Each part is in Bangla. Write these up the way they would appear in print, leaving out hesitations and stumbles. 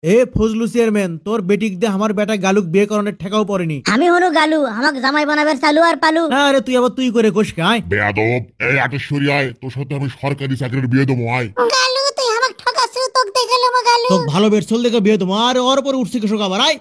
এ ফজলু চেয়ারম্যান, তোর বেটিক দে আমার বেটা গালুক বিয়ে করানোর ঠেকাও পড়েনি। আমি হনু গালু, আমাকে জামাই বানাবে চালু আর পালু। না রে, তুই আবার তুই করে কোষকে আয়। বেয়াদব, এই আটেশ্বরী আয়, তোর সাথে আমি সরকারি চাকরির বিয়ে দেবো আয়। গালু তুই আমাকে ঠকাচ্ছ, তোকে দেখালাম গালু। তোকে ভালো বেটসল দেখে বিয়ে দেবো, আর ওর পরে উঠছে কৃষক আবার আয়।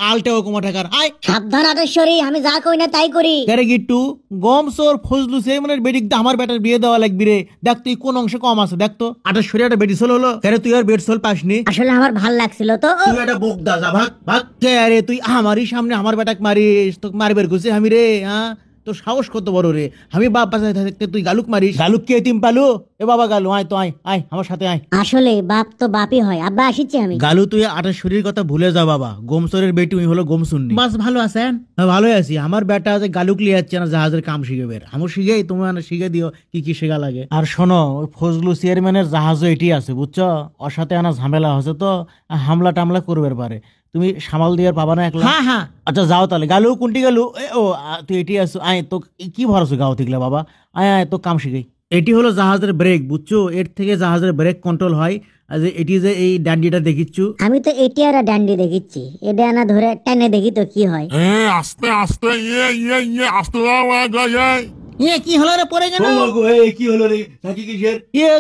আলটা ও কুমা ঠাকার আয়। সাবধান আটেশ্বরী, আমি যা কই না তাই করি। আরে গিট্টু, গম সোর ফজলু চেয়ারম্যানের বেটিক দে আমার বেটার বিয়ে দেওয়া লাগবি রে। দেখ তুই কোন অংশে কম আছে দেখ তো। 28 একটা বেটিসল হলো, আরে তুই আর বেটসল পাসনি। আসলে আমার ভাল লাগছিল তো। তুই একটা বোক দা, যা ভাগ ভাগ। আরে তুই আমারই সামনে আমার বেটাক মারিস, তোকে মারবের ঘুষে আমি রে। হ্যাঁ, তোর সাহস কত বড় রে। আমি বাপ বাসায় থাকতে তুই গালুক মারিস। গালুক কে এতিম পালু? এ বাবা গালু, আয় তো আয় আয় আমার সাথে আয়। আসলে বাপ তো বাপই হয়। আব্বা আসিচ্ছি আমি। গালু তুই 28 কথা ভুলে যা বাবা। গোমসরের বেটি উনি হলো গোমসুন্নি। বাস ভালো আছেন? হ্যাঁ ভালোই আছি। আমার বেটা যে গালুক লিয়ে যাচ্ছে না জাহাজের কাম শিখে বের। আমি শিখেই তুমি শিখে দিও কি কি শেখা লাগে। আর শোনো, ওই ফজলু চেয়ারম্যানের জাহাজও এটি আছে বুঝছো। ওর সাথে আনা ঝামেলা হচ্ছে তো, হামলা টামলা করবে পারে। তুমি সামাল দিয়ে পাবা না একলা? হ্যাঁ হ্যাঁ, আচ্ছা যাও তাহলে। গালু কোনটি গালু? তুই এটি আছো, আয় তো কি ভরসা গাও থেকে বাবা। আয় আয় তো কাম শিখাই। এটি হলো জাহাজের ব্রেক বুঝছো, এর থেকে জাহাজের ব্রেক কন্ট্রোল হয়। আর যে এটি যে এই ডান্ডিটা দেখিচ্ছু, আমি তো এটি আর ডান্ডি দেখিচ্ছি, এটা আনা ধরে টেনে দেখি তো কি হয়। আস্তে আস্তে আস্তে কি হলো রে, পড়ে গেল? কি হলো রে, থাকি কিসের?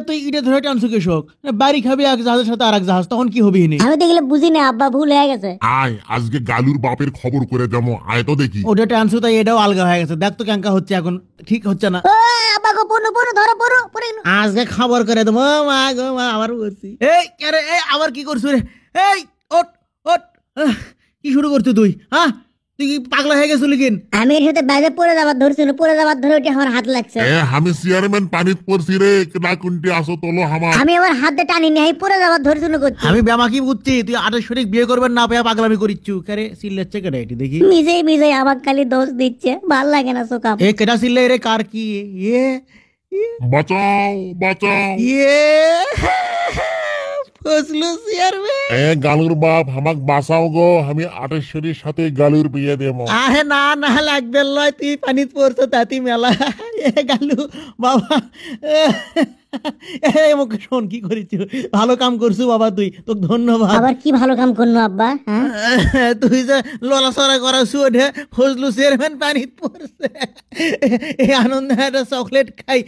তুই ইটা ধরে টানছু কৃষক। বাড়ি খাবি এক জাহাজের সাথে আর এক জাহাজ, তখন কি হবি নি? আমি তো এগুলো বুঝি না আব্বা, ভুল হয়ে গেছে। আয়, আজকে গালুর বাপের খবর করে দেবো, আয় তো দেখি। ওটা টানছু তাই এটাও আলগা হয়ে গেছে। দেখ তো ক্যাঙ্কা হচ্ছে এখন, ঠিক হচ্ছে না। ও আব্বা গো, পড়ো পড়ো, ধরো পড়ো পড়ে গেলো। আজকে খবর করে দেবো। মা গো মা, আবার বলছি। এই আরে এই আবার কি করছু রে? এই ওট ওট, কি শুরু করছিস তুই? হ্যাঁ, তুই কি পাগলা হয়ে গেছিলি কিন? আমি এর সাথে বাইরে পড়ে যাবার ধরছিল, পড়ে যাবার ধরে ওটা আমার হাত লাগছে। আমি চেয়ারম্যান পানিত পড়ছি রে, না কোনটি আসো তোলো হামার। আমি আমার হাতে টানি নি, আমি পড়ে যাবার ধরছিল করছি। আমি ব্যামা কি বুঝছি, তুই 28 বিয়ে করবেন না পেয়ে পাগলামি করিচ্ছু। কারে সিল্লেচ্ছে কেটে এটি দেখি। নিজেই নিজেই আমার খালি দোষ দিচ্ছে, ভাল লাগে না সোকাম। এ কেটা সিল্লে রে, কার কি? ইয়ে বাঁচাও বাঁচাও। ইয়ে ফজলু চেয়ারম্যান। গালুর বাপ হামাক বাঁচাও গো, আমি আটেশ্বরীর সাথে গালুর বিয়ে দেবো। আহে না না লাগবে লয়, তুই পানিত পড়ছো তাতি মেলা। এ গালু বাবা, মুখে শোন কি করিস। ভালো কাম করছু বাবা, তুই তোকে ধন্যবাদ। আবার কি ভালো কাম করলো আব্বা? তুই যে লড়াচড়া করাছু ওঠে, ফজলু চেয়ারম্যান পানিত পড়ছে। এই আনন্দে একটা চকলেট খাই,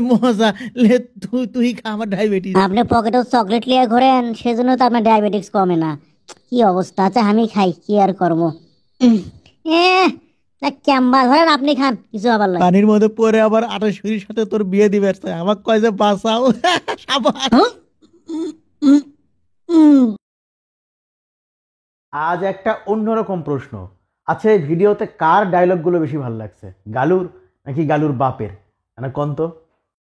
মজা লে। তুই তুই খা, আমার ডায়াবেটিস। আপনি পকেটে চকলেট লিয়ে ঘোরেন, সেজন্য তো আপনার ডায়াবেটিস কমে না। কি অবস্থা। আচ্ছা আমি খাই, কি আর করবো। ক্যাম্বা ধরেন, আপনি খান, কিছু আবার লাগে। পানির মধ্যে পড়ে আবার 28 সাথে তোর বিয়ে দিবে, আমাকে কয় যে বাঁচাও। সাবাস। আজ একটা অন্যরকম প্রশ্ন। আচ্ছা, এই ভিডিওতে কার ডায়লগগুলো বেশি ভালো লাগছে, গালুর নাকি গালুর বাপের? মানে কোন তো?